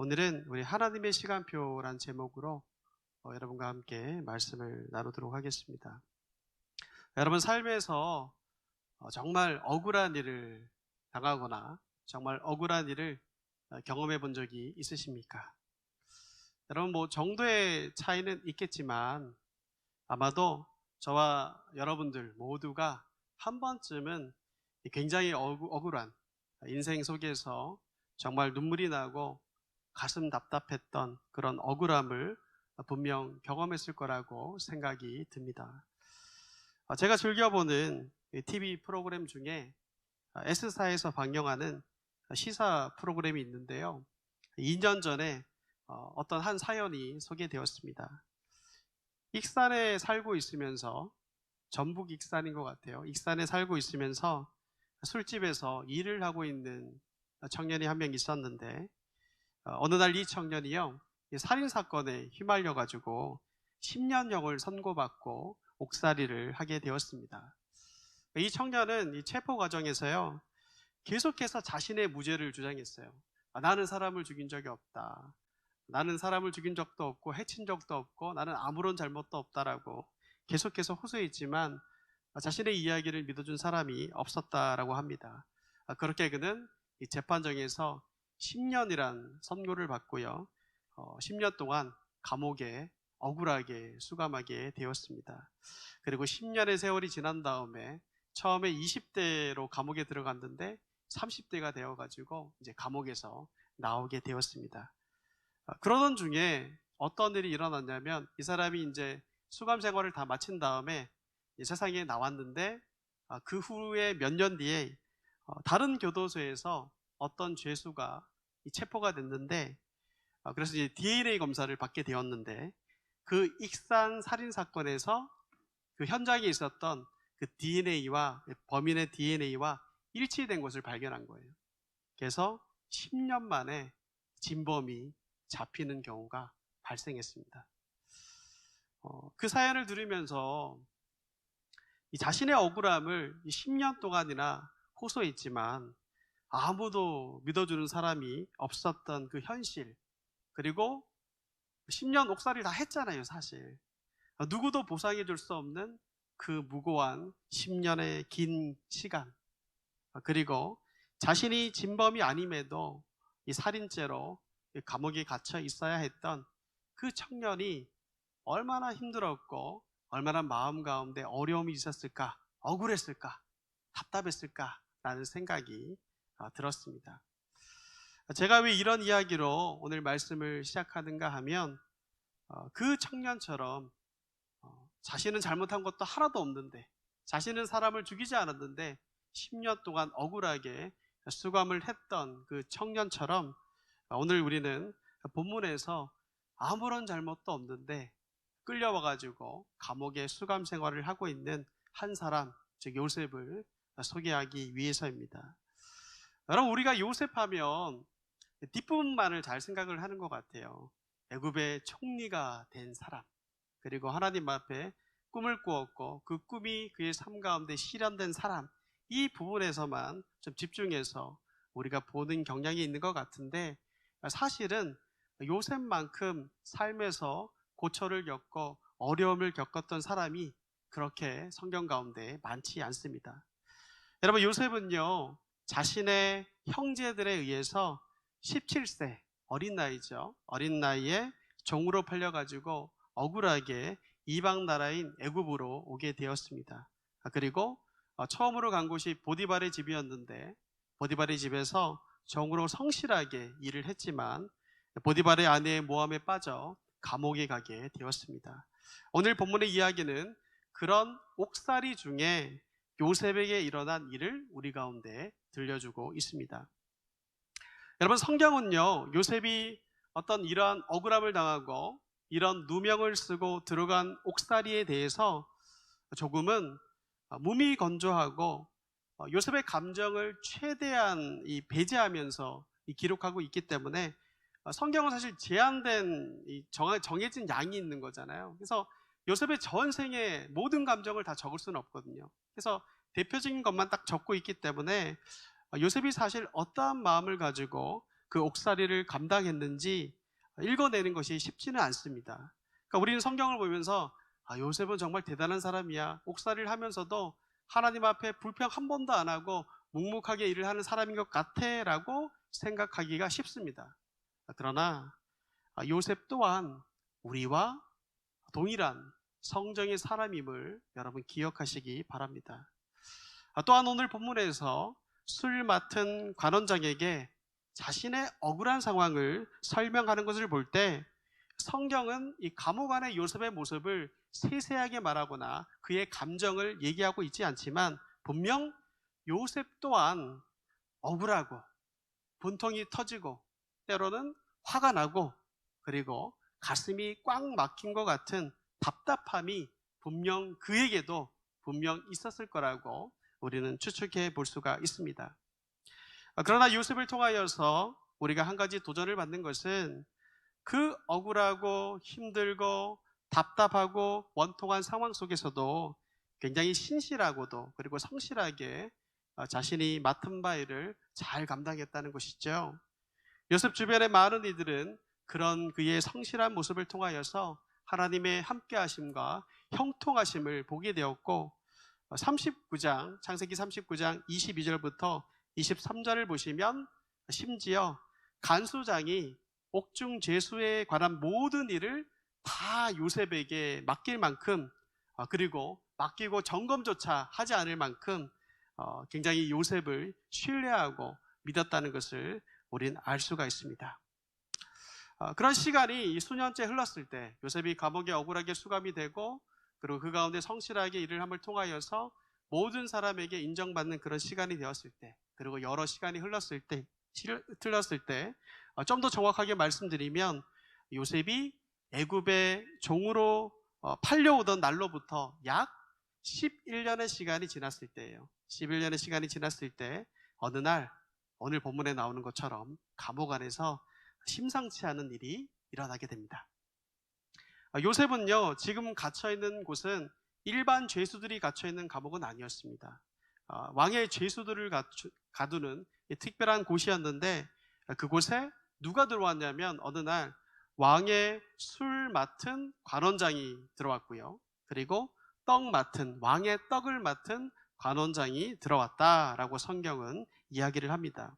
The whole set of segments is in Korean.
오늘은 우리 하나님의 시간표란 제목으로 여러분과 함께 말씀을 나누도록 하겠습니다. 여러분 삶에서 정말 억울한 일을 당하거나 정말 억울한 일을 경험해 본 적이 있으십니까? 여러분 정도의 차이는 있겠지만 아마도 저와 여러분들 모두가 한 번쯤은 굉장히 억울한 인생 속에서 정말 눈물이 나고 가슴 답답했던 그런 억울함을 분명 경험했을 거라고 생각이 듭니다. 제가 즐겨보는 TV 프로그램 중에 S사에서 방영하는 시사 프로그램이 있는데요. 2년 전에 어떤 한 사연이 소개되었습니다. 익산에 살고 있으면서, 전북 익산인 것 같아요. 익산에 살고 있으면서 술집에서 일을 하고 있는 청년이 한 명 있었는데, 어느 날 이 청년이요, 살인사건에 휘말려가지고 10년형을 선고받고 옥살이를 하게 되었습니다. 이 청년은 이 체포 과정에서요, 계속해서 자신의 무죄를 주장했어요. 나는 사람을 죽인 적이 없다. 나는 사람을 죽인 적도 없고 해친 적도 없고 나는 아무런 잘못도 없다라고 계속해서 호소했지만 자신의 이야기를 믿어준 사람이 없었다라고 합니다. 그렇게 그는 이 재판정에서 10년이란 선고를 받고요, 10년 동안 감옥에 억울하게 수감하게 되었습니다. 그리고 10년의 세월이 지난 다음에 처음에 20대로 감옥에 들어갔는데 30대가 되어가지고 이제 감옥에서 나오게 되었습니다. 그러던 중에 어떤 일이 일어났냐면, 이 사람이 이제 수감 생활을 다 마친 다음에 세상에 나왔는데, 그 후에 몇 년 뒤에 다른 교도소에서 어떤 죄수가 체포가 됐는데, 그래서 이제 DNA 검사를 받게 되었는데, 그 익산 살인 사건에서 그 현장에 있었던 그 DNA와 범인의 DNA와 일치된 것을 발견한 거예요. 그래서 10년 만에 진범이 잡히는 경우가 발생했습니다. 그 사연을 들으면서 이 자신의 억울함을 10년 동안이나 호소했지만 아무도 믿어주는 사람이 없었던 그 현실, 그리고 10년 옥살이를 다 했잖아요, 사실. 누구도 보상해 줄 수 없는 그 무고한 10년의 긴 시간, 그리고 자신이 진범이 아님에도 이 살인죄로 감옥에 갇혀 있어야 했던 그 청년이 얼마나 힘들었고 얼마나 마음 가운데 어려움이 있었을까, 억울했을까, 답답했을까 라는 생각이 들었습니다. 제가 왜 이런 이야기로 오늘 말씀을 시작하는가 하면, 그 청년처럼 자신은 잘못한 것도 하나도 없는데, 자신은 사람을 죽이지 않았는데 10년 동안 억울하게 수감을 했던 그 청년처럼 오늘 우리는 본문에서 아무런 잘못도 없는데 끌려와가지고 감옥에 수감 생활을 하고 있는 한 사람, 즉 요셉을 소개하기 위해서입니다. 여러분, 우리가 요셉 하면 뒷부분만을 잘 생각을 하는 것 같아요. 애굽의 총리가 된 사람, 그리고 하나님 앞에 꿈을 꾸었고 그 꿈이 그의 삶 가운데 실현된 사람, 이 부분에서만 좀 집중해서 우리가 보는 경향이 있는 것 같은데, 사실은 요셉만큼 삶에서 고초를 겪고 어려움을 겪었던 사람이 그렇게 성경 가운데 많지 않습니다. 여러분, 요셉은요, 자신의 형제들에 의해서 17세, 어린 나이죠, 어린 나이에 종으로 팔려가지고 억울하게 이방 나라인 애굽으로 오게 되었습니다. 그리고 처음으로 간 곳이 보디발의 집이었는데, 보디발의 집에서 종으로 성실하게 일을 했지만 보디발의 아내의 모함에 빠져 감옥에 가게 되었습니다. 오늘 본문의 이야기는 그런 옥살이 중에 요셉에게 일어난 일을 우리 가운데 들려주고 있습니다. 여러분, 성경은요, 요셉이 어떤 이러한 억울함을 당하고 이런 누명을 쓰고 들어간 옥살이에 대해서 조금은 무미건조하고 요셉의 감정을 최대한 배제하면서 기록하고 있기 때문에, 성경은 사실 제한된 정해진 양이 있는 거잖아요. 그래서 요셉의 전생의 모든 감정을 다 적을 수는 없거든요. 그래서 대표적인 것만 딱 적고 있기 때문에 요셉이 사실 어떠한 마음을 가지고 그 옥살이를 감당했는지 읽어내는 것이 쉽지는 않습니다. 그러니까 우리는 성경을 보면서 요셉은 정말 대단한 사람이야. 옥살이를 하면서도 하나님 앞에 불평 한 번도 안 하고 묵묵하게 일을 하는 사람인 것 같아 라고 생각하기가 쉽습니다. 그러나 요셉 또한 우리와 동일한 성정의 사람임을 여러분 기억하시기 바랍니다. 또한 오늘 본문에서 술 맡은 관원장에게 자신의 억울한 상황을 설명하는 것을 볼 때 성경은 이 감옥 안의 요셉의 모습을 세세하게 말하거나 그의 감정을 얘기하고 있지 않지만 분명 요셉 또한 억울하고 분통이 터지고 때로는 화가 나고 그리고 가슴이 꽉 막힌 것 같은 답답함이 분명 그에게도 분명 있었을 거라고 우리는 추측해 볼 수가 있습니다. 그러나 요셉을 통하여서 우리가 한 가지 도전을 받는 것은 그 억울하고 힘들고 답답하고 원통한 상황 속에서도 굉장히 신실하고도 그리고 성실하게 자신이 맡은 바 일을 잘 감당했다는 것이죠. 요셉 주변의 많은 이들은 그런 그의 성실한 모습을 통하여서 하나님의 함께하심과 형통하심을 보게 되었고 39장 창세기 39장 22절부터 23절을 보시면 심지어 간수장이 옥중 제수에 관한 모든 일을 다 요셉에게 맡길 만큼 그리고 맡기고 점검조차 하지 않을 만큼 굉장히 요셉을 신뢰하고 믿었다는 것을 우리는 알 수가 있습니다. 그런 시간이 수년째 흘렀을 때 요셉이 감옥에 억울하게 수감이 되고 그리고 그 가운데 성실하게 일을 함을 통하여서 모든 사람에게 인정받는 그런 시간이 되었을 때 그리고 여러 시간이 흘렀을 때 좀 더 정확하게 말씀드리면 요셉이 애굽의 종으로 팔려오던 날로부터 약 11년의 시간이 지났을 때예요. 11년의 시간이 지났을 때 어느 날 오늘 본문에 나오는 것처럼 감옥 안에서 심상치 않은 일이 일어나게 됩니다. 요셉은요 지금 gat혀있는 곳은 일반 죄수들이 gat혀있는 감옥은 아니었습니다. 왕의 죄수들을 가두는 특별한 곳이었는데 그곳에 누가 들어왔냐면 어느 날 왕의 술 맡은 관원장이 들어왔고요. 그리고 왕의 떡을 맡은 관원장이 들어왔다라고 성경은 이야기를 합니다.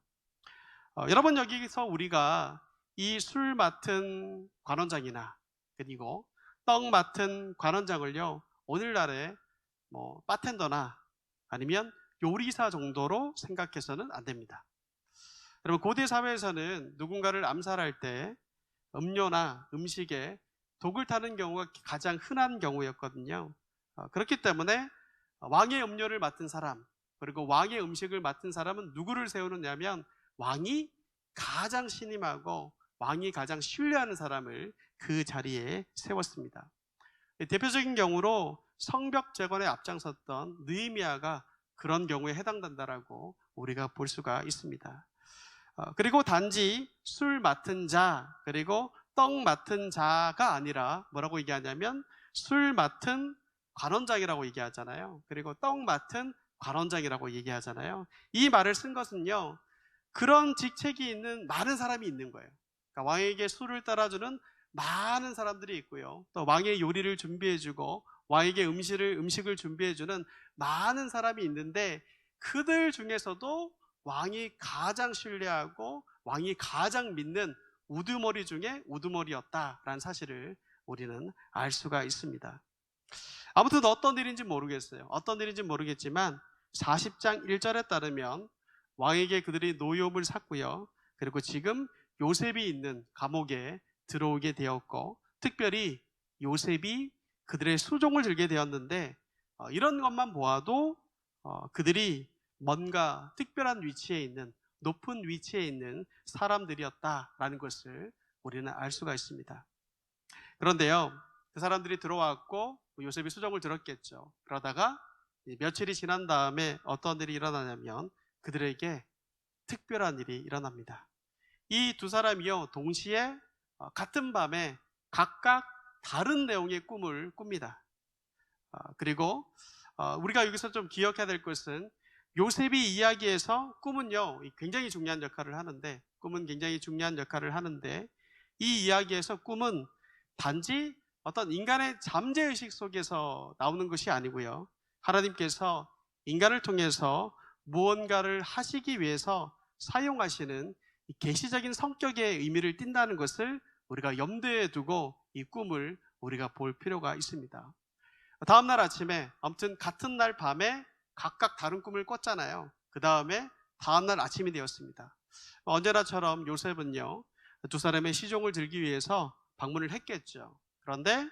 여러분 여기서 우리가 이 술 맡은 관원장이나 그리고 떡 맡은 관원장을요 오늘날의 바텐더나 아니면 요리사 정도로 생각해서는 안 됩니다. 여러분 고대 사회에서는 누군가를 암살할 때 음료나 음식에 독을 타는 경우가 가장 흔한 경우였거든요. 그렇기 때문에 왕의 음료를 맡은 사람 그리고 왕의 음식을 맡은 사람은 누구를 세우느냐면 왕이 가장 신임하고 왕이 가장 신뢰하는 사람을 그 자리에 세웠습니다. 대표적인 경우로 성벽 재건에 앞장섰던 느헤미야가 그런 경우에 해당된다라고 우리가 볼 수가 있습니다. 그리고 단지 술 맡은 자 그리고 떡 맡은 자가 아니라 뭐라고 얘기하냐면 술 맡은 관원장이라고 얘기하잖아요. 그리고 떡 맡은 관원장이라고 얘기하잖아요. 이 말을 쓴 것은요 그런 직책이 있는 많은 사람이 있는 거예요. 그러니까 왕에게 술을 따라주는 많은 사람들이 있고요. 또 왕의 요리를 준비해주고 왕에게 음식을 준비해주는 많은 사람이 있는데 그들 중에서도 왕이 가장 신뢰하고 왕이 가장 믿는 우두머리 중에 우두머리였다라는 사실을 우리는 알 수가 있습니다. 아무튼 어떤 일인지 모르겠어요. 어떤 일인지 모르겠지만 40장 1절에 따르면 왕에게 그들이 노여움을 샀고요. 그리고 지금 요셉이 있는 감옥에 들어오게 되었고 특별히 요셉이 그들의 수종을 들게 되었는데 이런 것만 보아도 그들이 뭔가 특별한 위치에 있는 높은 위치에 있는 사람들이었다라는 것을 우리는 알 수가 있습니다. 그런데요 그 사람들이 들어왔고 요셉이 수종을 들었겠죠. 그러다가 며칠이 지난 다음에 어떤 일이 일어나냐면 그들에게 특별한 일이 일어납니다. 이 두 사람이요 동시에 같은 밤에 각각 다른 내용의 꿈을 꿉니다. 그리고 우리가 여기서 좀 기억해야 될 것은 요셉이 이야기에서 꿈은요, 굉장히 중요한 역할을 하는데, 이 이야기에서 꿈은 단지 어떤 인간의 잠재의식 속에서 나오는 것이 아니고요, 하나님께서 인간을 통해서 무언가를 하시기 위해서 사용하시는 이 계시적인 성격의 의미를 띈다는 것을 우리가 염두에 두고 이 꿈을 우리가 볼 필요가 있습니다. 다음날 아침에, 아무튼 같은 날 밤에 각각 다른 꿈을 꿨잖아요. 그 다음에 다음날 아침이 되었습니다. 언제나처럼 요셉은요, 두 사람의 시종을 들기 위해서 방문을 했겠죠. 그런데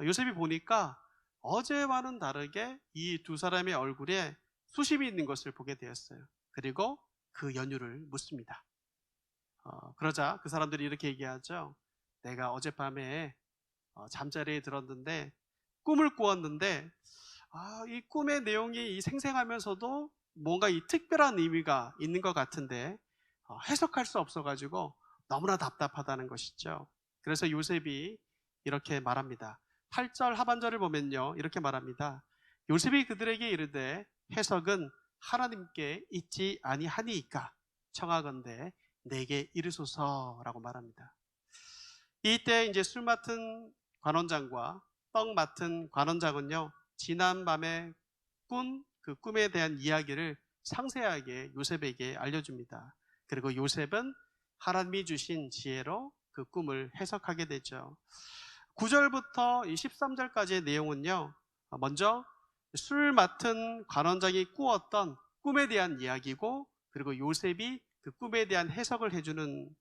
요셉이 보니까 어제와는 다르게 이 두 사람의 얼굴에 수심이 있는 것을 보게 되었어요. 그리고 그 연유를 묻습니다. 그러자 그 사람들이 이렇게 얘기하죠. 내가 어젯밤에 잠자리에 들었는데 꿈을 꾸었는데 이 꿈의 내용이 생생하면서도 뭔가 이 특별한 의미가 있는 것 같은데 해석할 수 없어가지고 너무나 답답하다는 것이죠. 그래서 요셉이 이렇게 말합니다. 8절 하반절을 보면요, 이렇게 말합니다. 요셉이 그들에게 이르되 해석은 하나님께 있지 아니하니이까 청하건대 내게 이르소서라고 말합니다. 이때 이제 술 맡은 관원장과 떡 맡은 관원장은요, 지난밤에 꾼 그 꿈에 대한 이야기를 상세하게 요셉에게 알려줍니다. 그리고 요셉은 하나님이 주신 지혜로 그 꿈을 해석하게 되죠. 9절부터 13절까지의 내용은요, 먼저 술 맡은 관원장이 꾸었던 꿈에 대한 이야기고, 그리고 요셉이 그 꿈에 대한 해석을 해주는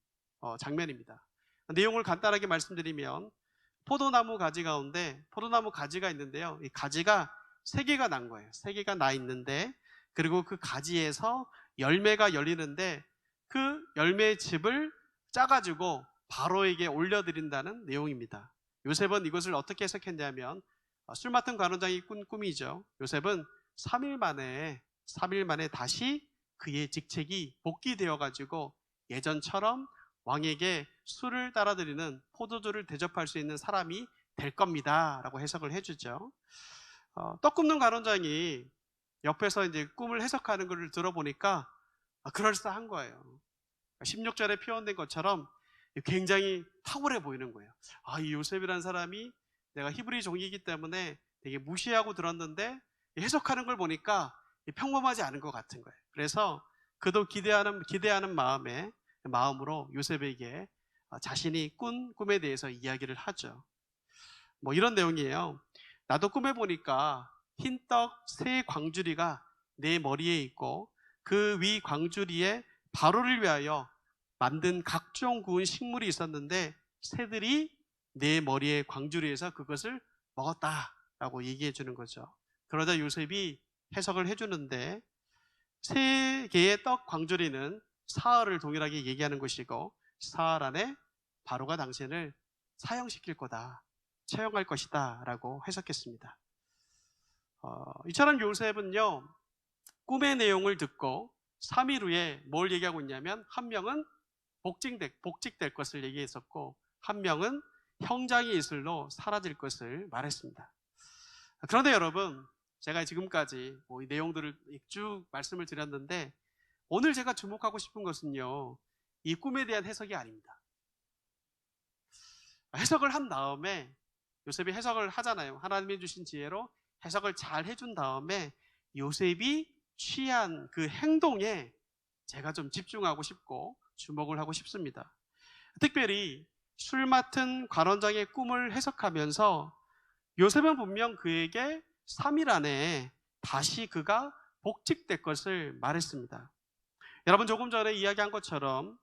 장면입니다. 내용을 간단하게 말씀드리면, 포도나무 가지 가운데 포도나무 가지가 있는데요, 이 가지가 3개가 난 거예요. 3개가 나 있는데, 그리고 그 가지에서 열매가 열리는데 그 열매의 즙을 짜가지고 바로에게 올려드린다는 내용입니다. 요셉은 이것을 어떻게 해석했냐면, 술 맡은 관원장이 꾼 꿈이죠. 요셉은 3일 만에 다시 그의 직책이 복귀되어가지고 예전처럼 왕에게 술을 따라드리는, 포도주를 대접할 수 있는 사람이 될 겁니다 라고 해석을 해주죠. 떡 굽는 관원장이 옆에서 이제 꿈을 해석하는 것을 들어보니까 그럴싸한 거예요. 16절에 표현된 것처럼 굉장히 탁월해 보이는 거예요. 이 요셉이라는 사람이 내가 히브리 종이기 때문에 되게 무시하고 들었는데 해석하는 걸 보니까 평범하지 않은 것 같은 거예요. 그래서 그도 기대하는 마음으로 요셉에게 자신이 꾼 꿈에 대해서 이야기를 하죠. 뭐 이런 내용이에요. 나도 꿈에 보니까 흰떡 3광주리가 내 머리에 있고 그 위 광주리에 바로를 위하여 만든 각종 구운 식물이 있었는데 새들이 내 머리의 광주리에서 그것을 먹었다라고 얘기해 주는 거죠. 그러자 요셉이 해석을 해주는데, 3개의 떡 광주리는 사흘을 동일하게 얘기하는 것이고, 사흘 안에 바로가 당신을 사형시킬 거다, 처형할 것이다 라고 해석했습니다. 이처럼 요셉은요, 꿈의 내용을 듣고 3일 후에 뭘 얘기하고 있냐면, 한 명은 복직될 것을 얘기했었고, 한 명은 형장의 이슬로 사라질 것을 말했습니다. 그런데 여러분, 제가 지금까지 이 내용들을 쭉 말씀을 드렸는데, 오늘 제가 주목하고 싶은 것은요, 이 꿈에 대한 해석이 아닙니다. 해석을 한 다음에, 요셉이 해석을 하잖아요. 하나님이 주신 지혜로 해석을 잘 해준 다음에 요셉이 취한 그 행동에 제가 좀 집중하고 싶고 주목을 하고 싶습니다. 특별히 술 맡은 관원장의 꿈을 해석하면서 요셉은 분명 그에게 3일 안에 다시 그가 복직될 것을 말했습니다. 여러분, 조금 전에 이야기한 것처럼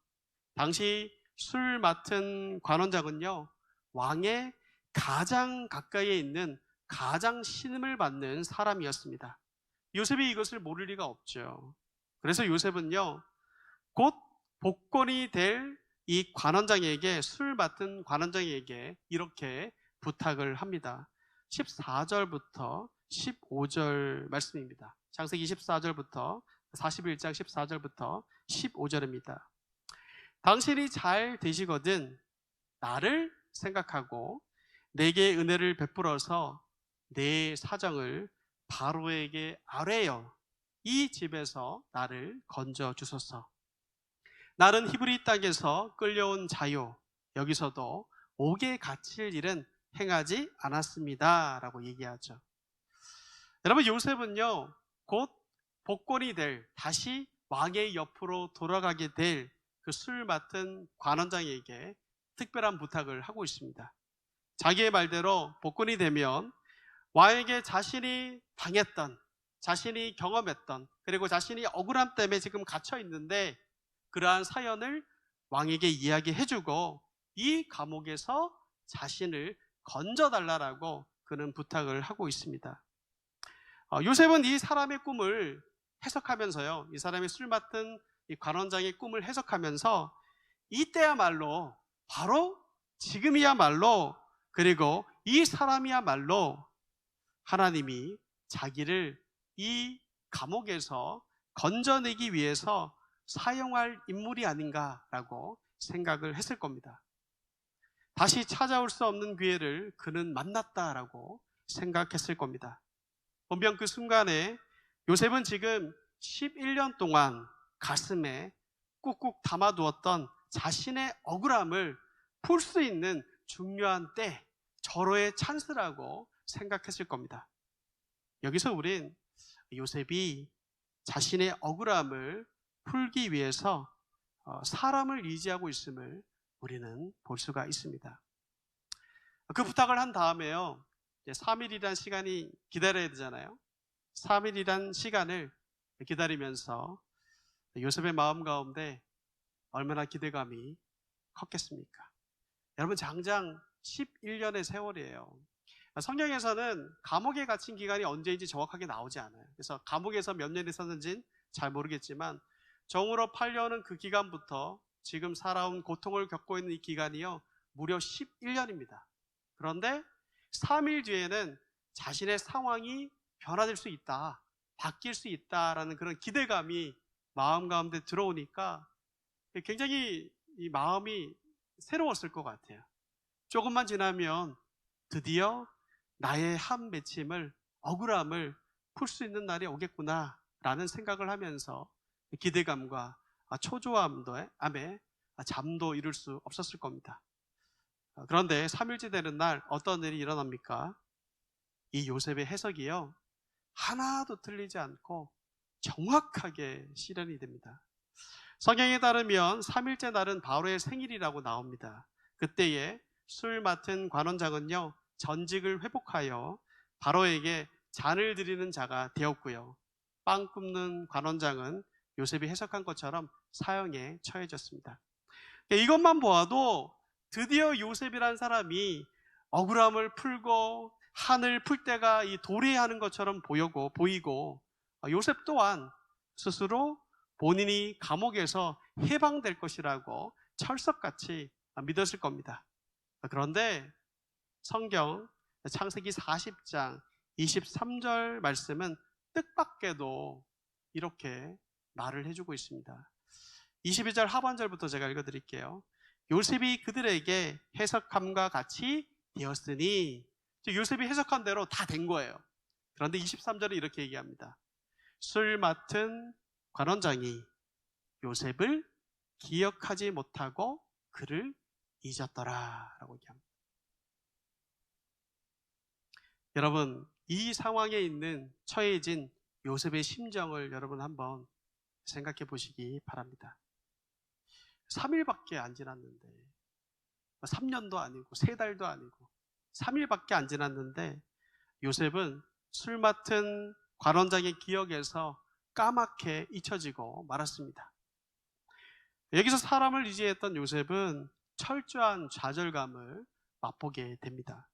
당시 술 맡은 관원장은요, 왕의 가장 가까이에 있는 가장 신임을 받는 사람이었습니다. 요셉이 이것을 모를 리가 없죠. 그래서 요셉은요, 곧 복권이 될 이 관원장에게, 술 맡은 관원장에게 이렇게 부탁을 합니다. 14절부터 15절 말씀입니다. 창세기 14절부터 41장 14절부터 15절입니다. 당신이 잘 되시거든 나를 생각하고 내게 은혜를 베풀어서 내 사정을 바로에게 아뢰어 이 집에서 나를 건져 주소서. 나는 히브리 땅에서 끌려온 자요, 여기서도 옥에 갇힐 일은 행하지 않았습니다 라고 얘기하죠. 여러분, 요셉은요 곧 복권이 될, 다시 왕의 옆으로 돌아가게 될 그 술 맡은 관원장에게 특별한 부탁을 하고 있습니다. 자기의 말대로 복권이 되면 왕에게 자신이 당했던, 자신이 경험했던, 그리고 자신이 억울함 때문에 지금 갇혀 있는데 그러한 사연을 왕에게 이야기해주고 이 감옥에서 자신을 건져달라고 그는 부탁을 하고 있습니다. 요셉은 이 사람의 꿈을 해석하면서요, 이 사람이 술 맡은 이 관원장의 꿈을 해석하면서 이때야말로, 바로 지금이야말로, 그리고 이 사람이야말로 하나님이 자기를 이 감옥에서 건져내기 위해서 사용할 인물이 아닌가라고 생각을 했을 겁니다. 다시 찾아올 수 없는 기회를 그는 만났다라고 생각했을 겁니다. 분명 그 순간에 요셉은 지금 11년 동안 가슴에 꾹꾹 담아두었던 자신의 억울함을 풀 수 있는 중요한 때, 절호의 찬스라고 생각했을 겁니다. 여기서 우린 요셉이 자신의 억울함을 풀기 위해서 사람을 의지하고 있음을 우리는 볼 수가 있습니다. 그 부탁을 한 다음에요, 3일이란 시간이 기다려야 되잖아요. 3일이란 시간을 기다리면서 요셉의 마음 가운데 얼마나 기대감이 컸겠습니까? 여러분, 장장 11년의 세월이에요. 성경에서는 감옥에 갇힌 기간이 언제인지 정확하게 나오지 않아요. 그래서 감옥에서 몇 년 있었는지는 잘 모르겠지만 정으로 팔려오는 그 기간부터 지금 살아온 고통을 겪고 있는 이 기간이요, 무려 11년입니다. 그런데 3일 뒤에는 자신의 상황이 변화될 수 있다, 바뀔 수 있다라는 그런 기대감이 마음 가운데 들어오니까 굉장히 이 마음이 새로웠을 것 같아요. 조금만 지나면 드디어 나의 한 맺힘을, 억울함을 풀 수 있는 날이 오겠구나 라는 생각을 하면서 기대감과 초조함에 잠도 이룰 수 없었을 겁니다. 그런데 3일째 되는 날 어떤 일이 일어납니까? 이 요셉의 해석이요, 하나도 틀리지 않고 정확하게 실현이 됩니다. 성경에 따르면 3일째 날은 바로의 생일이라고 나옵니다. 그때에 술 맡은 관원장은요, 전직을 회복하여 바로에게 잔을 드리는 자가 되었고요, 빵 굽는 관원장은 요셉이 해석한 것처럼 사형에 처해졌습니다. 이것만 보아도 드디어 요셉이란 사람이 억울함을 풀고 한을 풀 때가 이 도래하는 것처럼 보이고 요셉 또한 스스로 본인이 감옥에서 해방될 것이라고 철석같이 믿었을 겁니다. 그런데 성경 창세기 40장 23절 말씀은 뜻밖에도 이렇게 말을 해주고 있습니다. 22절 하반절부터 제가 읽어드릴게요. 요셉이 그들에게 해석함과 같이 되었으니, 요셉이 해석한 대로 다 된 거예요. 그런데 23절에 이렇게 얘기합니다. 술 맡은 관원장이 요셉을 기억하지 못하고 그를 잊었더라 라고 얘기합니다. 여러분, 이 상황에 있는 처해진 요셉의 심정을 여러분 한번 생각해 보시기 바랍니다. 3일밖에 안 지났는데, 3년도 아니고 3달도 아니고 3일밖에 안 지났는데 요셉은 술 맡은 관원장의 기억에서 까맣게 잊혀지고 말았습니다. 여기서 사람을 의지했던 요셉은 철저한 좌절감을 맛보게 됩니다.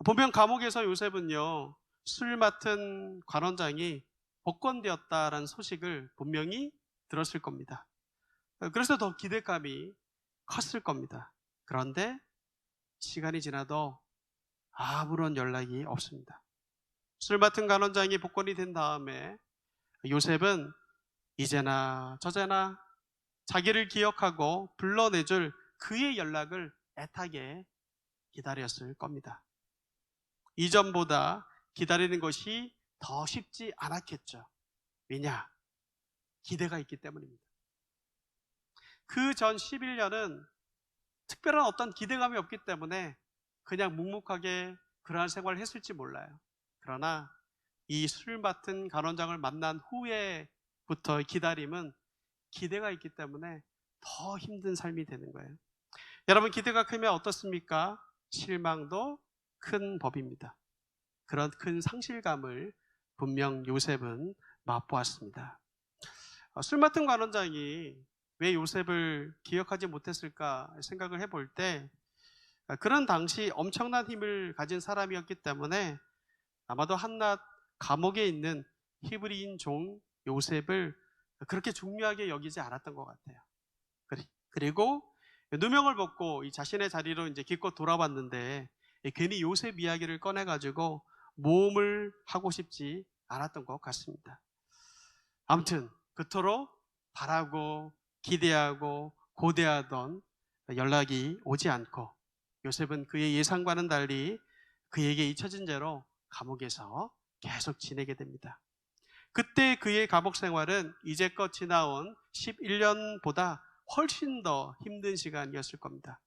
보면 감옥에서 요셉은요, 술 맡은 관원장이 복권되었다라는 소식을 분명히 들었을 겁니다. 그래서 더 기대감이 컸을 겁니다. 그런데 시간이 지나도 아무런 연락이 없습니다. 술 맡은 관원장이 복권이 된 다음에 요셉은 이제나 저제나 자기를 기억하고 불러내줄 그의 연락을 애타게 기다렸을 겁니다. 이전보다 기다리는 것이 더 쉽지 않았겠죠. 왜냐? 기대가 있기 때문입니다. 그 전 11년은 특별한 어떤 기대감이 없기 때문에 그냥 묵묵하게 그러한 생활을 했을지 몰라요. 그러나 이 술 맡은 간원장을 만난 후에부터의 기다림은 기대가 있기 때문에 더 힘든 삶이 되는 거예요. 여러분, 기대가 크면 어떻습니까? 실망도 큰 법입니다. 그런 큰 상실감을 분명 요셉은 맛보았습니다. 술 맡은 관원장이 왜 요셉을 기억하지 못했을까 생각을 해볼 때, 그런 당시 엄청난 힘을 가진 사람이었기 때문에 아마도 한낱 감옥에 있는 히브리인 종 요셉을 그렇게 중요하게 여기지 않았던 것 같아요. 그리고 누명을 벗고 이 자신의 자리로 이제 기껏 돌아왔는데 괜히 요셉 이야기를 꺼내가지고 모험을 하고 싶지 않았던 것 같습니다. 아무튼 그토록 바라고 기대하고 고대하던 연락이 오지 않고 요셉은 그의 예상과는 달리 그에게 잊혀진 채로 감옥에서 계속 지내게 됩니다. 그때 그의 감옥 생활은 이제껏 지나온 11년보다 훨씬 더 힘든 시간이었을 겁니다.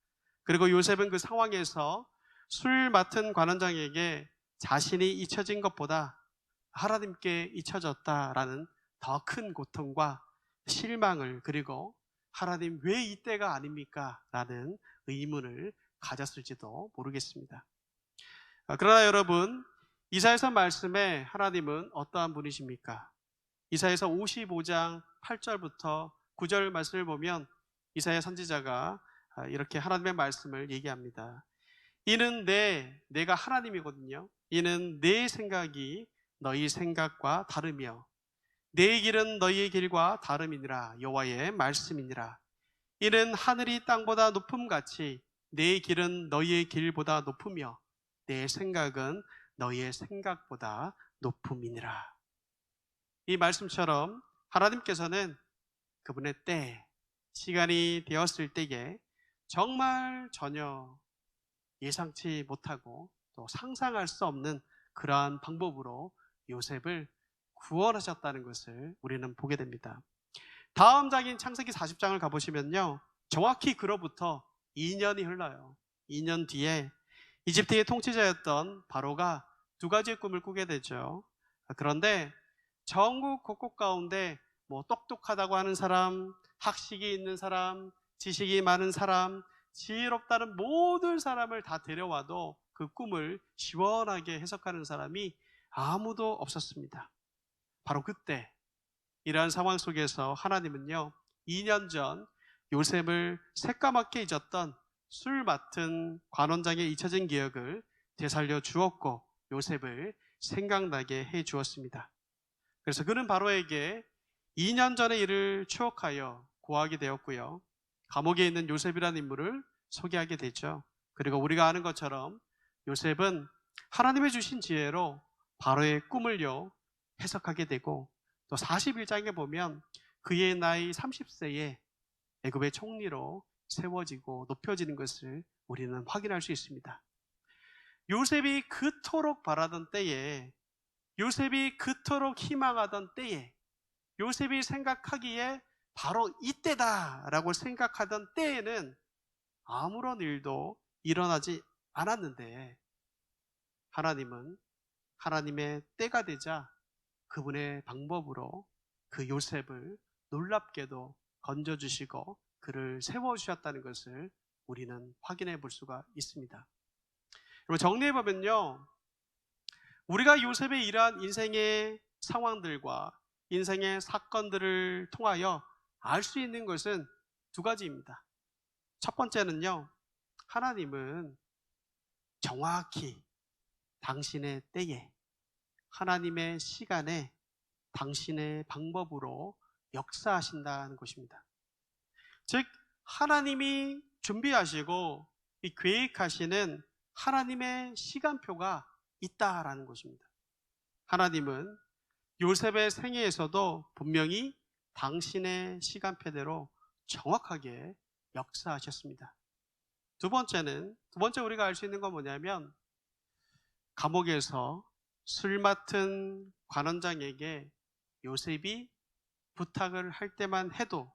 그리고 요셉은 그 상황에서 술 맡은 관원장에게 자신이 잊혀진 것보다 하나님께 잊혀졌다라는 더 큰 고통과 실망을, 그리고 하나님 왜 이때가 아닙니까? 라는 의문을 가졌을지도 모르겠습니다. 그러나 여러분, 이사야서 말씀에 하나님은 어떠한 분이십니까? 이사야서 55장 8절부터 9절 말씀을 보면 이사야 선지자가 이렇게 하나님의 말씀을 얘기합니다. 이는 내가 하나님이거든요. 이는 내 생각이 너희 생각과 다르며 내 길은 너희의 길과 다름이니라. 여호와의 말씀이니라. 이는 하늘이 땅보다 높음같이 내 길은 너희의 길보다 높으며 내 생각은 너희의 생각보다 높음이니라. 이 말씀처럼 하나님께서는 그분의 때, 시간이 되었을 때에 정말 전혀 예상치 못하고 또 상상할 수 없는 그러한 방법으로 요셉을 구원하셨다는 것을 우리는 보게 됩니다. 다음 장인 창세기 40장을 가보시면요, 정확히 그로부터 2년이 흘러요. 2년 뒤에 이집트의 통치자였던 바로가 두 가지의 꿈을 꾸게 되죠. 그런데 전국 곳곳 가운데 똑똑하다고 하는 사람, 학식이 있는 사람, 지식이 많은 사람, 지혜롭다는 모든 사람을 다 데려와도 그 꿈을 시원하게 해석하는 사람이 아무도 없었습니다. 바로 그때 이러한 상황 속에서 하나님은요, 2년 전 요셉을 새까맣게 잊었던 술 맡은 관원장의 잊혀진 기억을 되살려 주었고 요셉을 생각나게 해 주었습니다. 그래서 그는 바로에게 2년 전의 일을 추억하여 고하게 되었고요, 감옥에 있는 요셉이라는 인물을 소개하게 되죠. 그리고 우리가 아는 것처럼 요셉은 하나님의 주신 지혜로 바로의 꿈을요 해석하게 되고, 또 41장에 보면 그의 나이 30세에 애굽의 총리로 세워지고 높여지는 것을 우리는 확인할 수 있습니다. 요셉이 그토록 바라던 때에, 요셉이 그토록 희망하던 때에, 요셉이 생각하기에 바로 이때다라고 생각하던 때에는 아무런 일도 일어나지 않았는데, 하나님은 하나님의 때가 되자 그분의 방법으로 그 요셉을 놀랍게도 건져주시고 그를 세워주셨다는 것을 우리는 확인해 볼 수가 있습니다. 여러분, 정리해보면요, 우리가 요셉의 이러한 인생의 상황들과 인생의 사건들을 통하여 알 수 있는 것은 두 가지입니다. 첫 번째는요, 하나님은 정확히 당신의 때에, 하나님의 시간에, 당신의 방법으로 역사하신다는 것입니다. 즉, 하나님이 준비하시고 이 계획하시는 하나님의 시간표가 있다라는 것입니다. 하나님은 요셉의 생애에서도 분명히 당신의 시간표대로 정확하게 역사하셨습니다. 두 번째 우리가 알 수 있는 건 뭐냐면, 감옥에서 술 맡은 관원장에게 요셉이 부탁을 할 때만 해도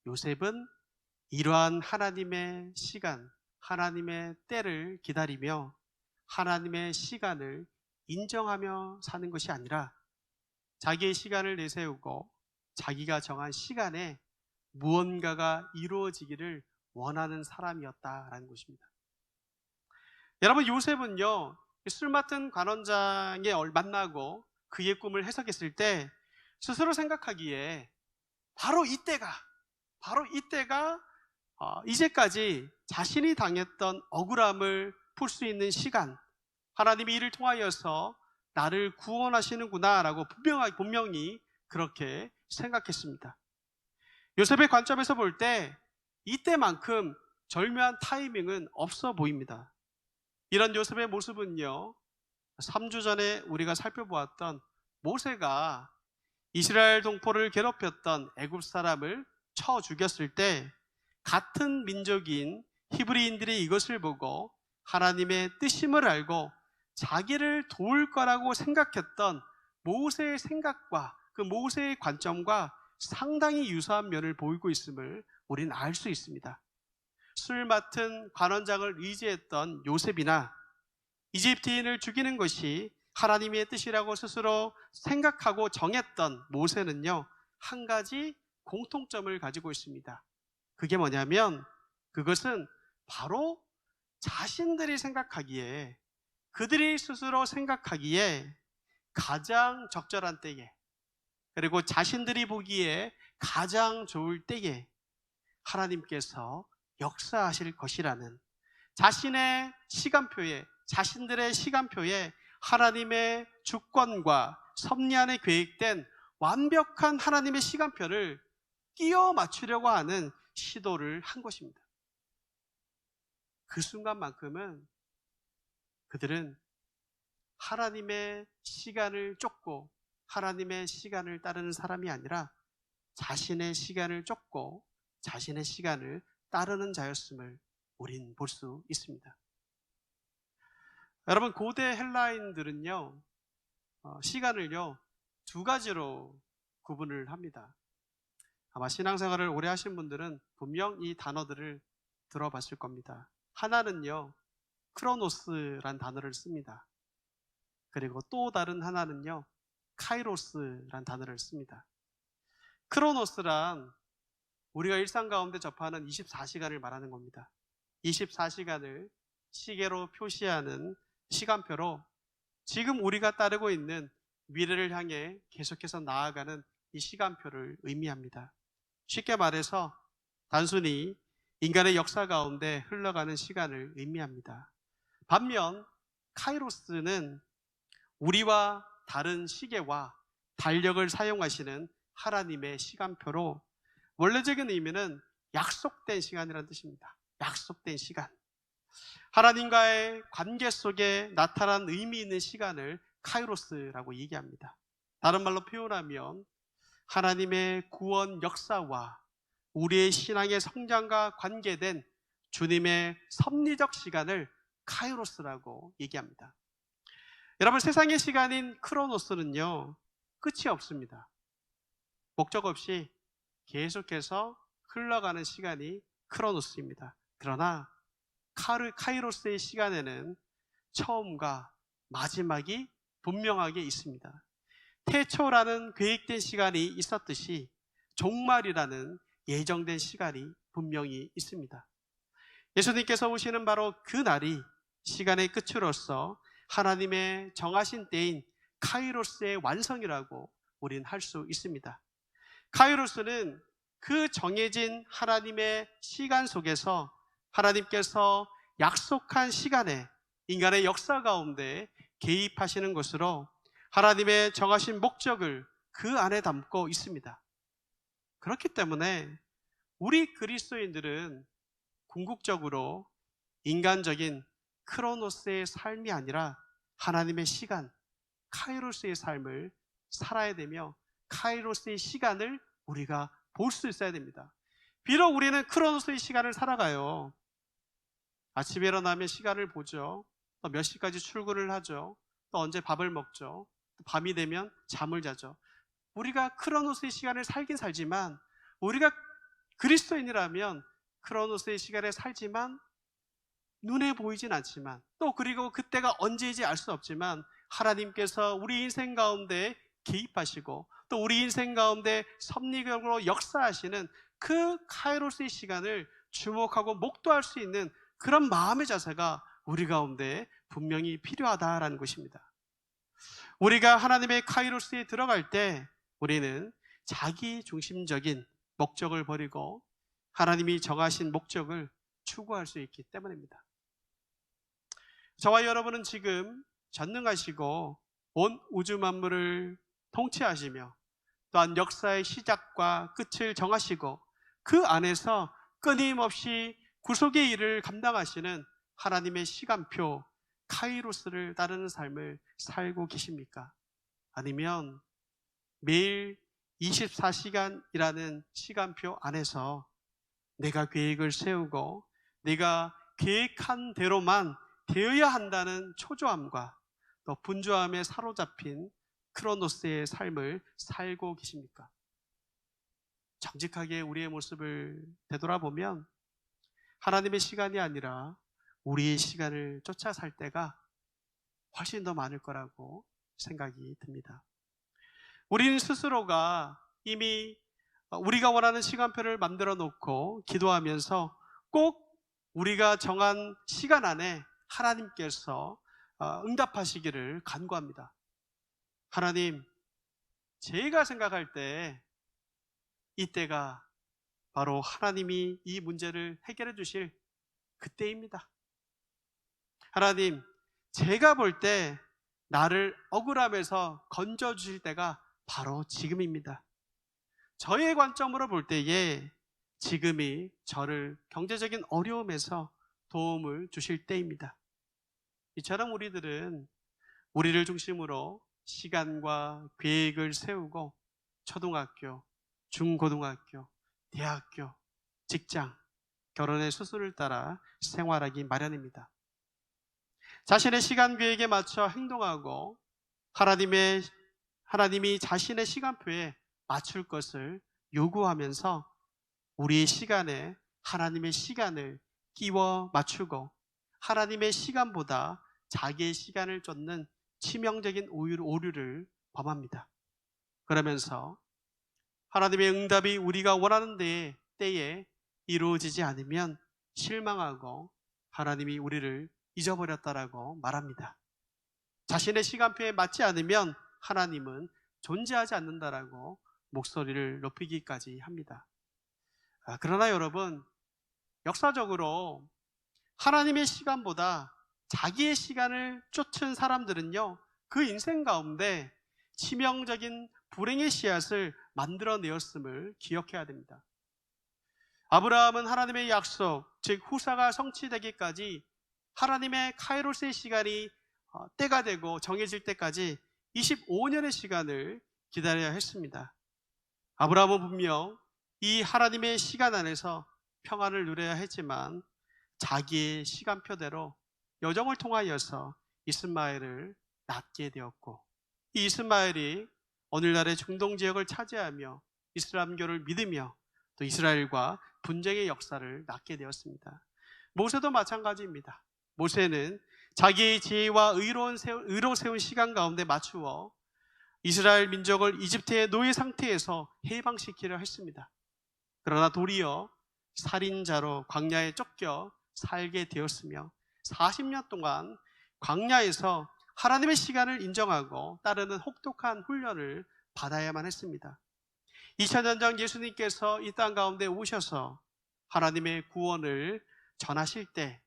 요셉은 이러한 하나님의 시간, 하나님의 때를 기다리며 하나님의 시간을 인정하며 사는 것이 아니라 자기의 시간을 내세우고 자기가 정한 시간에 무언가가 이루어지기를 원하는 사람이었다라는 것입니다. 여러분, 요셉은요, 술 맡은 관원장에 만나고 그의 꿈을 해석했을 때 스스로 생각하기에 바로 이때가 이제까지 자신이 당했던 억울함을 풀 수 있는 시간, 하나님이 이를 통하여서 나를 구원하시는구나 라고 분명히 그렇게 생각했습니다. 요셉의 관점에서 볼 때 이때만큼 절묘한 타이밍은 없어 보입니다. 이런 요셉의 모습은요, 3주 전에 우리가 살펴보았던 모세가 이스라엘 동포를 괴롭혔던 애굽 사람을 쳐 죽였을 때 같은 민족인 히브리인들이 이것을 보고 하나님의 뜻임을 알고 자기를 도울 거라고 생각했던 모세의 생각과 그 모세의 관점과 상당히 유사한 면을 보이고 있음을 우리는 알 수 있습니다. 술 맡은 관원장을 의지했던 요셉이나 이집트인을 죽이는 것이 하나님의 뜻이라고 스스로 생각하고 정했던 모세는요, 한 가지 공통점을 가지고 있습니다. 그게 뭐냐면 그것은 바로 자신들이 생각하기에, 그들이 스스로 생각하기에 가장 적절한 때에, 그리고 자신들이 보기에 가장 좋을 때에 하나님께서 역사하실 것이라는 자신들의 시간표에 하나님의 주권과 섭리 안에 계획된 완벽한 하나님의 시간표를 끼워 맞추려고 하는 시도를 한 것입니다. 그 순간만큼은 그들은 하나님의 시간을 쫓고 하나님의 시간을 따르는 사람이 아니라 자신의 시간을 쫓고 자신의 시간을 따르는 자였음을 우린 볼 수 있습니다. 여러분, 고대 헬라인들은요, 시간을요, 두 가지로 구분을 합니다. 아마 신앙생활을 오래 하신 분들은 분명 이 단어들을 들어봤을 겁니다. 하나는요, 크로노스란 단어를 씁니다. 그리고 또 다른 하나는요, 카이로스란 단어를 씁니다. 크로노스란 우리가 일상 가운데 접하는 24시간을 말하는 겁니다. 24시간을 시계로 표시하는 시간표로 지금 우리가 따르고 있는 미래를 향해 계속해서 나아가는 이 시간표를 의미합니다. 쉽게 말해서 단순히 인간의 역사 가운데 흘러가는 시간을 의미합니다. 반면 카이로스는 우리와 다른 시계와 달력을 사용하시는 하나님의 시간표로 원래적인 의미는 약속된 시간이라는 뜻입니다. 약속된 시간. 하나님과의 관계 속에 나타난 의미 있는 시간을 카이로스라고 얘기합니다. 다른 말로 표현하면 하나님의 구원 역사와 우리의 신앙의 성장과 관계된 주님의 섭리적 시간을 카이로스라고 얘기합니다. 여러분, 세상의 시간인 크로노스는요, 끝이 없습니다. 목적 없이 계속해서 흘러가는 시간이 크로노스입니다. 그러나 카이로스의 시간에는 처음과 마지막이 분명하게 있습니다. 태초라는 계획된 시간이 있었듯이 종말이라는 예정된 시간이 분명히 있습니다. 예수님께서 오시는 바로 그 날이 시간의 끝으로서 하나님의 정하신 때인 카이로스의 완성이라고 우리는 할 수 있습니다. 카이로스는 그 정해진 하나님의 시간 속에서 하나님께서 약속한 시간에 인간의 역사 가운데 개입하시는 것으로 하나님의 정하신 목적을 그 안에 담고 있습니다. 그렇기 때문에 우리 그리스도인들은 궁극적으로 인간적인 크로노스의 삶이 아니라 하나님의 시간, 카이로스의 삶을 살아야 되며 카이로스의 시간을 우리가 볼 수 있어야 됩니다. 비록 우리는 크로노스의 시간을 살아가요. 아침에 일어나면 시간을 보죠. 또 몇 시까지 출근을 하죠. 또 언제 밥을 먹죠. 또 밤이 되면 잠을 자죠. 우리가 크로노스의 시간을 살긴 살지만, 우리가 그리스도인이라면 크로노스의 시간에 살지만 눈에 보이진 않지만, 또 그리고 그때가 언제인지 알 수 없지만 하나님께서 우리 인생 가운데 개입하시고 또 우리 인생 가운데 섭리적으로 역사하시는 그 카이로스의 시간을 주목하고 목도할 수 있는 그런 마음의 자세가 우리 가운데 분명히 필요하다라는 것입니다. 우리가 하나님의 카이로스에 들어갈 때 우리는 자기 중심적인 목적을 버리고 하나님이 정하신 목적을 추구할 수 있기 때문입니다. 저와 여러분은 지금 전능하시고 온 우주 만물을 통치하시며 또한 역사의 시작과 끝을 정하시고 그 안에서 끊임없이 구속의 일을 감당하시는 하나님의 시간표 카이로스를 따르는 삶을 살고 계십니까? 아니면 매일 24시간이라는 시간표 안에서 내가 계획을 세우고 내가 계획한 대로만 되어야 한다는 초조함과 또 분주함에 사로잡힌 크로노스의 삶을 살고 계십니까? 정직하게 우리의 모습을 되돌아보면 하나님의 시간이 아니라 우리의 시간을 쫓아 살 때가 훨씬 더 많을 거라고 생각이 듭니다. 우리는 스스로가 이미 우리가 원하는 시간표를 만들어 놓고 기도하면서 꼭 우리가 정한 시간 안에 하나님께서 응답하시기를 간구합니다. 하나님, 제가 생각할 때 이때가 바로 하나님이 이 문제를 해결해 주실 그때입니다. 하나님, 제가 볼 때 나를 억울함에서 건져 주실 때가 바로 지금입니다. 저의 관점으로 볼 때에 지금이 저를 경제적인 어려움에서 도움을 주실 때입니다. 이처럼 우리들은 우리를 중심으로 시간과 계획을 세우고 초등학교, 중고등학교, 대학교, 직장, 결혼의 수순을 따라 생활하기 마련입니다. 자신의 시간 계획에 맞춰 행동하고 하나님이 자신의 시간표에 맞출 것을 요구하면서 우리의 시간에 하나님의 시간을 끼워 맞추고 하나님의 시간보다 자기의 시간을 쫓는 치명적인 오류를 범합니다. 그러면서 하나님의 응답이 우리가 원하는 때에 이루어지지 않으면 실망하고 하나님이 우리를 잊어버렸다라고 말합니다. 자신의 시간표에 맞지 않으면 하나님은 존재하지 않는다라고 목소리를 높이기까지 합니다. 그러나 여러분, 역사적으로 하나님의 시간보다 자기의 시간을 쫓은 사람들은요, 그 인생 가운데 치명적인 불행의 씨앗을 만들어내었음을 기억해야 됩니다. 아브라함은 하나님의 약속, 즉 후사가 성취되기까지 하나님의 카이로스의 시간이 때가 되고 정해질 때까지 25년의 시간을 기다려야 했습니다. 아브라함은 분명 이 하나님의 시간 안에서 평안을 누려야 했지만 자기의 시간표대로 여정을 통하여서 이스마엘을 낳게 되었고, 이 이스마엘이 오늘날의 중동 지역을 차지하며 이슬람교를 믿으며 또 이스라엘과 분쟁의 역사를 낳게 되었습니다. 모세도 마찬가지입니다. 모세는 자기의 지혜와 의로 세운 시간 가운데 맞추어 이스라엘 민족을 이집트의 노예 상태에서 해방시키려 했습니다. 그러나 도리어 살인자로 광야에 쫓겨 살게 되었으며 40년 동안 광야에서 하나님의 시간을 인정하고 따르는 혹독한 훈련을 받아야만 했습니다. 2000년 전 예수님께서 이 땅 가운데 오셔서 하나님의 구원을 전하실 때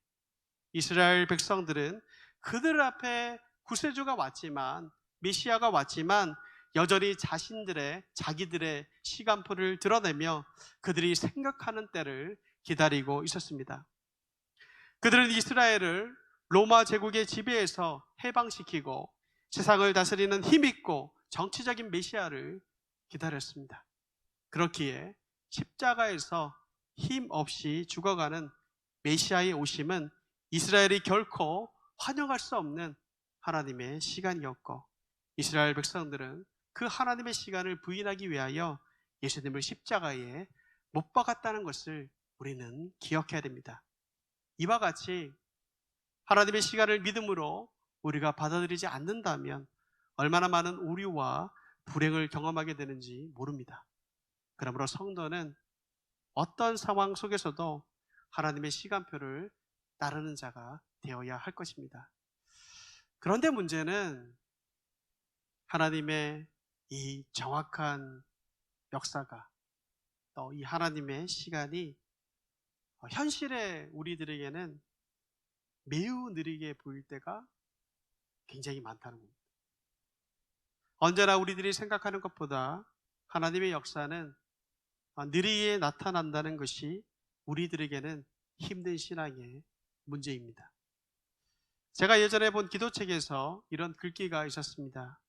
이스라엘 백성들은 그들 앞에 구세주가 왔지만, 메시아가 왔지만 여전히 자기들의 시간표를 드러내며 그들이 생각하는 때를 기다리고 있었습니다. 그들은 이스라엘을 로마 제국의 지배에서 해방시키고 세상을 다스리는 힘있고 정치적인 메시아를 기다렸습니다. 그렇기에 십자가에서 힘없이 죽어가는 메시아의 오심은 이스라엘이 결코 환영할 수 없는 하나님의 시간이었고, 이스라엘 백성들은 그 하나님의 시간을 부인하기 위하여 예수님을 십자가에 못 박았다는 것을 우리는 기억해야 됩니다. 이와 같이 하나님의 시간을 믿음으로 우리가 받아들이지 않는다면 얼마나 많은 오류와 불행을 경험하게 되는지 모릅니다. 그러므로 성도는 어떤 상황 속에서도 하나님의 시간표를 따르는 자가 되어야 할 것입니다. 그런데 문제는 하나님의 이 정확한 역사가, 또 이 하나님의 시간이 현실의 우리들에게는 매우 느리게 보일 때가 굉장히 많다는 겁니다. 언제나 우리들이 생각하는 것보다 하나님의 역사는 느리게 나타난다는 것이 우리들에게는 힘든 신앙의 문제입니다. 제가 예전에 본 기도책에서 이런 글귀가 있었습니다.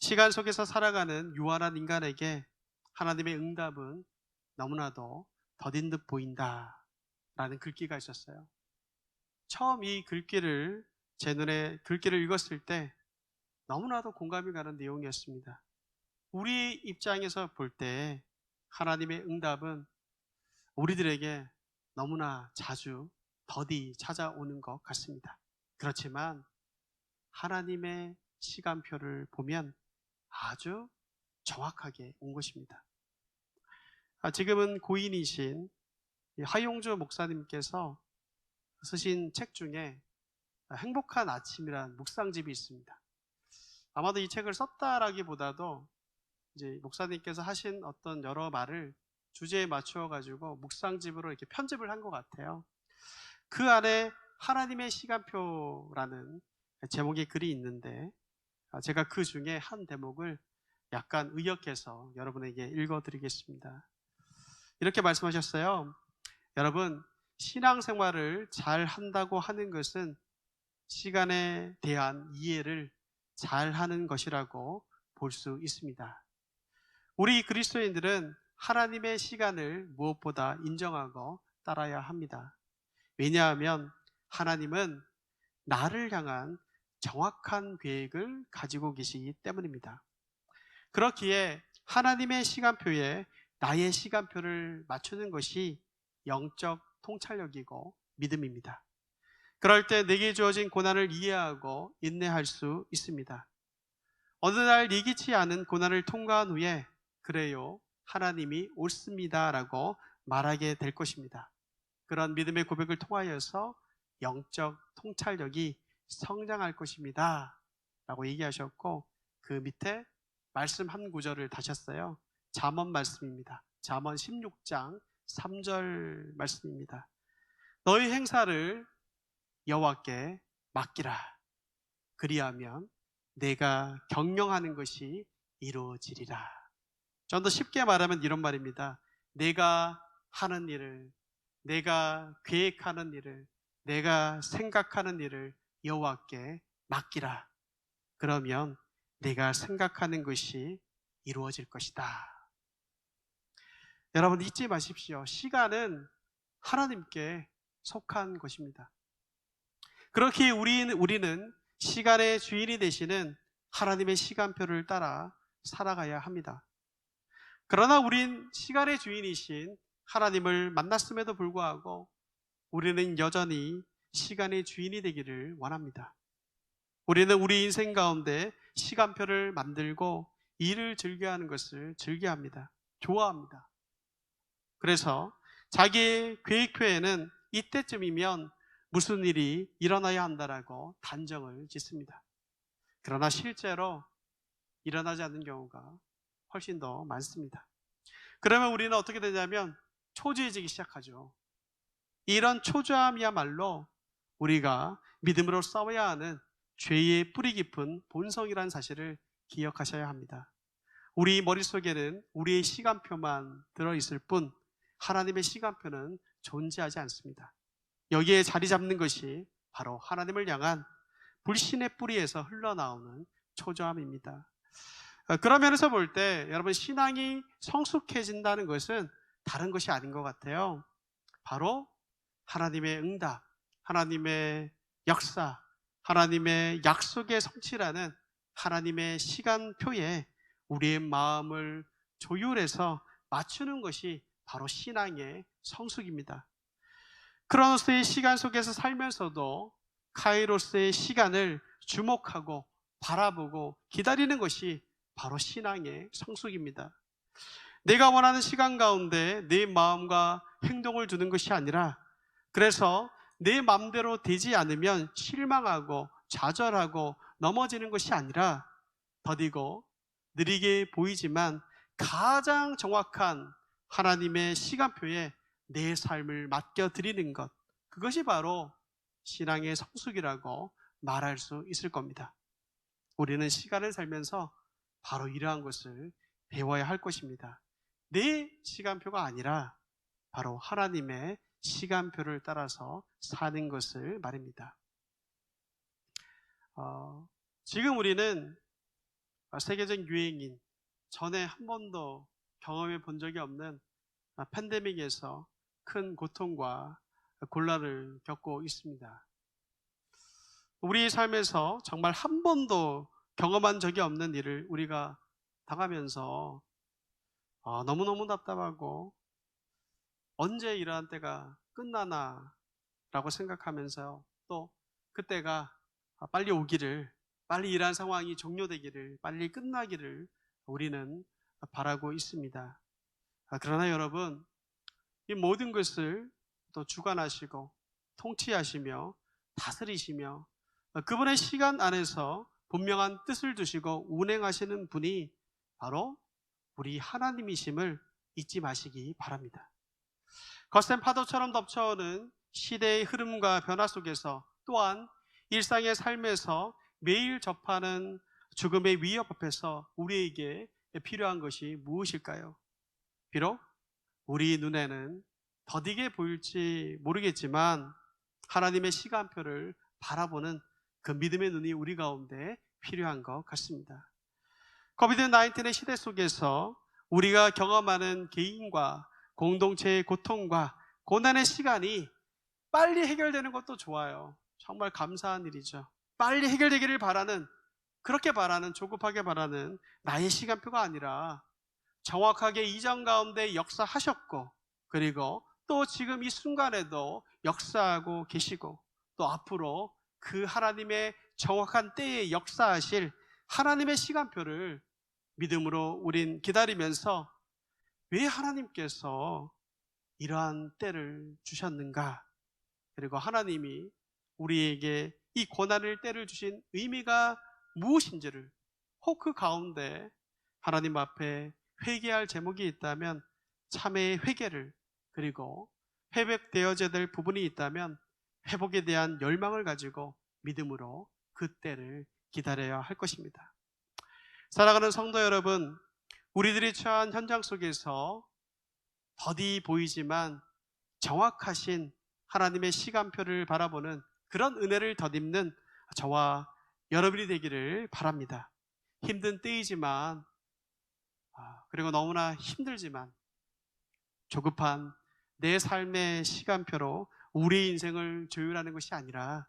시간 속에서 살아가는 유한한 인간에게 하나님의 응답은 너무나도 더딘 듯 보인다 라는 글귀가 있었어요. 처음 이 글귀를 제 눈에 글귀를 읽었을 때 너무나도 공감이 가는 내용이었습니다. 우리 입장에서 볼 때 하나님의 응답은 우리들에게 너무나 자주 더디 찾아오는 것 같습니다. 그렇지만 하나님의 시간표를 보면 아주 정확하게 온 것입니다. 지금은 고인이신 하용주 목사님께서 쓰신 책 중에 행복한 아침이라는 묵상집이 있습니다. 아마도 이 책을 썼다라기보다도 이제 목사님께서 하신 어떤 여러 말을 주제에 맞추어 가지고 묵상집으로 이렇게 편집을 한 것 같아요. 그 안에 하나님의 시간표라는 제목의 글이 있는데 제가 그 중에 한 대목을 약간 의역해서 여러분에게 읽어드리겠습니다. 이렇게 말씀하셨어요. 여러분, 신앙생활을 잘 한다고 하는 것은 시간에 대한 이해를 잘 하는 것이라고 볼 수 있습니다. 우리 그리스도인들은 하나님의 시간을 무엇보다 인정하고 따라야 합니다. 왜냐하면 하나님은 나를 향한 정확한 계획을 가지고 계시기 때문입니다. 그렇기에 하나님의 시간표에 나의 시간표를 맞추는 것이 영적 통찰력이고 믿음입니다. 그럴 때 내게 주어진 고난을 이해하고 인내할 수 있습니다. 어느 날 예기치 않은 고난을 통과한 후에 그래요, 하나님이 옳습니다 라고 말하게 될 것입니다. 그런 믿음의 고백을 통하여서 영적 통찰력이 성장할 것입니다 라고 얘기하셨고, 그 밑에 말씀 한 구절을 다셨어요. 잠언 말씀입니다. 잠언 16장 3절 말씀입니다. 너희 행사를 여호와께 맡기라. 그리하면 내가 경영하는 것이 이루어지리라. 좀 더 쉽게 말하면 이런 말입니다. 내가 하는 일을, 내가 계획하는 일을, 내가 생각하는 일을 여호와께 맡기라. 그러면 내가 생각하는 것이 이루어질 것이다. 여러분 잊지 마십시오. 시간은 하나님께 속한 것입니다. 그렇게 우리는 시간의 주인이 되시는 하나님의 시간표를 따라 살아가야 합니다. 그러나 우린 시간의 주인이신 하나님을 만났음에도 불구하고 우리는 여전히 시간의 주인이 되기를 원합니다. 우리는 우리 인생 가운데 시간표를 만들고 일을 즐겨하는 것을 즐겨합니다. 좋아합니다. 그래서 자기의 계획표에는 이때쯤이면 무슨 일이 일어나야 한다라고 단정을 짓습니다. 그러나 실제로 일어나지 않는 경우가 훨씬 더 많습니다. 그러면 우리는 어떻게 되냐면 초조해지기 시작하죠. 이런 초조함이야말로 우리가 믿음으로 싸워야 하는 죄의 뿌리 깊은 본성이라는 사실을 기억하셔야 합니다. 우리 머릿속에는 우리의 시간표만 들어있을 뿐 하나님의 시간표는 존재하지 않습니다. 여기에 자리 잡는 것이 바로 하나님을 향한 불신의 뿌리에서 흘러나오는 초조함입니다. 그런 면에서 볼 때 여러분 신앙이 성숙해진다는 것은 다른 것이 아닌 것 같아요. 바로 하나님의 응답, 하나님의 역사, 하나님의 약속의 성취라는 하나님의 시간표에 우리의 마음을 조율해서 맞추는 것이 바로 신앙의 성숙입니다. 크로노스의 시간 속에서 살면서도 카이로스의 시간을 주목하고 바라보고 기다리는 것이 바로 신앙의 성숙입니다. 내가 원하는 시간 가운데 내 마음과 행동을 두는 것이 아니라, 그래서 내 마음대로 되지 않으면 실망하고 좌절하고 넘어지는 것이 아니라, 더디고 느리게 보이지만 가장 정확한 하나님의 시간표에 내 삶을 맡겨드리는 것, 그것이 바로 신앙의 성숙이라고 말할 수 있을 겁니다. 우리는 시간을 살면서 바로 이러한 것을 배워야 할 것입니다. 내 시간표가 아니라 바로 하나님의 시간표를 따라서 사는 것을 말입니다. 지금 우리는 세계적 유행인, 전에 한 번도 경험해 본 적이 없는 팬데믹에서 큰 고통과 곤란을 겪고 있습니다. 우리 삶에서 정말 한 번도 경험한 적이 없는 일을 우리가 당하면서 너무너무 답답하고 언제 이러한 때가 끝나나 라고 생각하면서, 또 그때가 빨리 오기를, 빨리 이러한 상황이 종료되기를, 빨리 끝나기를 우리는 바라고 있습니다. 그러나 여러분, 이 모든 것을 또 주관하시고 통치하시며 다스리시며 그분의 시간 안에서 분명한 뜻을 두시고 운행하시는 분이 바로 우리 하나님이심을 잊지 마시기 바랍니다. 거센 파도처럼 덮쳐오는 시대의 흐름과 변화 속에서, 또한 일상의 삶에서 매일 접하는 죽음의 위협 앞에서 우리에게 필요한 것이 무엇일까요? 비록 우리 눈에는 더디게 보일지 모르겠지만 하나님의 시간표를 바라보는 그 믿음의 눈이 우리 가운데 필요한 것 같습니다. 코비드-19의 시대 속에서 우리가 경험하는 개인과 공동체의 고통과 고난의 시간이 빨리 해결되는 것도 좋아요. 정말 감사한 일이죠. 빨리 해결되기를 바라는, 그렇게 바라는, 조급하게 바라는 나의 시간표가 아니라 정확하게 이전 가운데 역사하셨고, 그리고 또 지금 이 순간에도 역사하고 계시고, 또 앞으로 그 하나님의 정확한 때에 역사하실 하나님의 시간표를 믿음으로 우린 기다리면서, 왜 하나님께서 이러한 때를 주셨는가, 그리고 하나님이 우리에게 이 고난의 때를 주신 의미가 무엇인지를, 혹 그 가운데 하나님 앞에 회개할 제목이 있다면 참회의 회개를, 그리고 회복되어져야 될 부분이 있다면 회복에 대한 열망을 가지고 믿음으로 그 때를 기다려야 할 것입니다. 사랑하는 성도 여러분, 우리들이 처한 현장 속에서 더디 보이지만 정확하신 하나님의 시간표를 바라보는 그런 은혜를 덧입는 저와 여러분이 되기를 바랍니다. 힘든 때이지만, 그리고 너무나 힘들지만 조급한 내 삶의 시간표로 우리 인생을 조율하는 것이 아니라,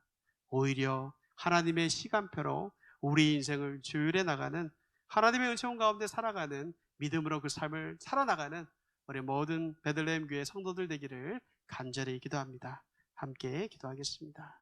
오히려 하나님의 시간표로 우리 인생을 조율해 나가는, 하나님의 은총 가운데 살아가는, 믿음으로 그 삶을 살아나가는 우리 모든 베들레헴 교회 성도들 되기를 간절히 기도합니다. 함께 기도하겠습니다.